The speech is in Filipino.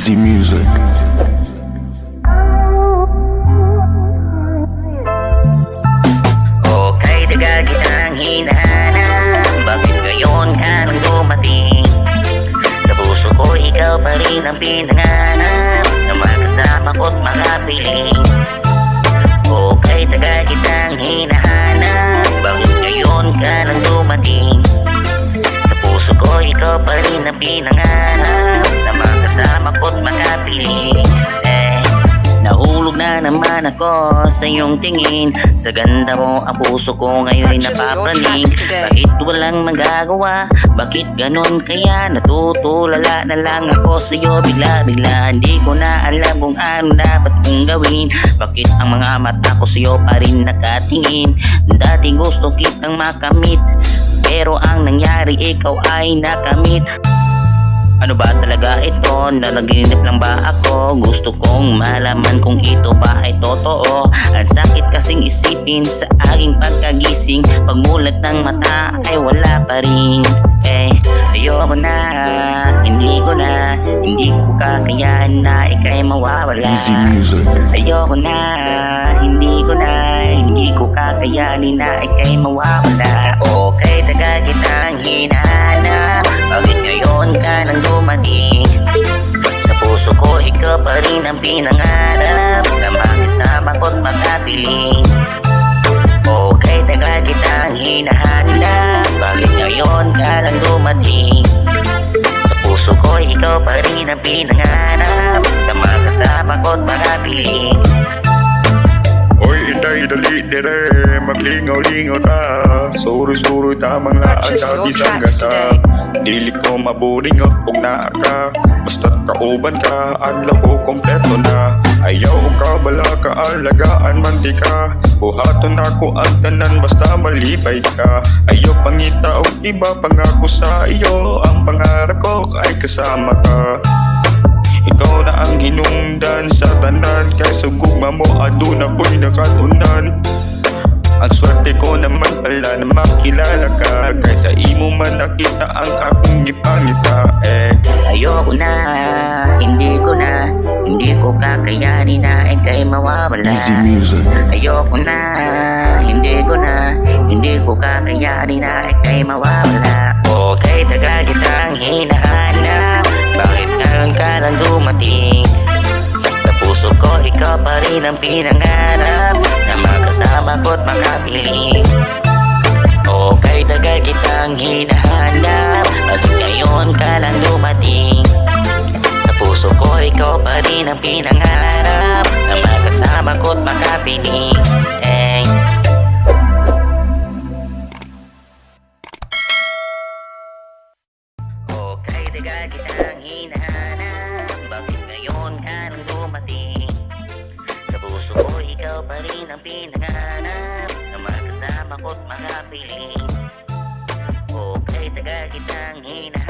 Easy music. Okay, tagal kitang hinahanap. Bakit ngayon ka nang dumating? Sa puso ko ikaw pa rin ang pinanganap na makasama ko't makapiling. Okay, tagal kitang hinahanap. Bakit ngayon ka nang dumating? Sa puso ko ikaw pa rin ang pinanganap na makasama ko't makapiling. Nahulog na naman ako sa iyong tingin. Sa ganda mo ang puso ko ngayon napapraning. Bakit walang magagawa? Bakit ganon kaya? Natutulala na lang ako sa iyo bigla-bigla. Hindi ko na alam kung ano dapat kong gawin. Bakit ang mga mata ko sa iyo pa rin nakatingin? Dati gusto kitang makamit, pero ang nangyari ikaw ay nakamit. Ano ba talaga ito? Nanaginip lang ba ako? Gusto kong malaman kung ito ba ay totoo. Ang sakit kasing isipin sa aking pagkagising. Pagmulat ng mata ay wala pa rin. Ayoko na, hindi ko kakayahan na ika'y mawawala. Easy music. Ayoko na, hindi ko kakayanin na ika'y mawawala. Okay, tagal kitang hinahanap. Bakit ngayon ka nang dumating? Sa puso ko ikaw pa rin ang pinangarap na makasama ko't makapiling. Okay, tagal kitang hinahanap. Bakit ngayon ka lang dumating? Sa puso ko ikaw pa rin ang pinangarap na makasama ko't makapiling. Oy, inday, dali, dire, maglingaw-lingaw ta. Suro-suro tamang laan sa isang gasa. Dili ko maburing at kung naa ka. Basta't kauban ka, adlaw ko kompleto na. Ayaw ka, bala ka, alagaan man di ka. Buhaton ako ang tanan, basta malibay ka. Ayaw pangita o iba pangako sa iyo. Ang pangarap ko ay kasama ka. Ikaw na ang hinungdan sa tanan. Kaysa gugma mo aduna ko'y nakatunan. Ang swerte ko naman pala na makilala ka. Kaysa imo man nakita ang akong ipangita. Ayoko na, hindi ko kakayanin na ika'y mawawala. Easy music. Ayoko na, hindi ko kakayanin na ika'y mawawala. Okay, tagal kitang hinahanap. Bakit ngayon ka lang dumating? Sa puso ko ikaw pa rin ang pinangarap na makasama ko't makapiling. Okay, tagal kitang hinahanap. Bakit ngayon ka lang dumating? Sa puso ko ikaw pa rin ang pinangarap na makasama ko't makapiling. Okay, tagal kitang hinahanap. Bakit ngayon ka lang dumating? Sa puso ko ikaw pa rin ang pinangarap na makasama ko't makapiling. Okay, tagal kitang hinahanap.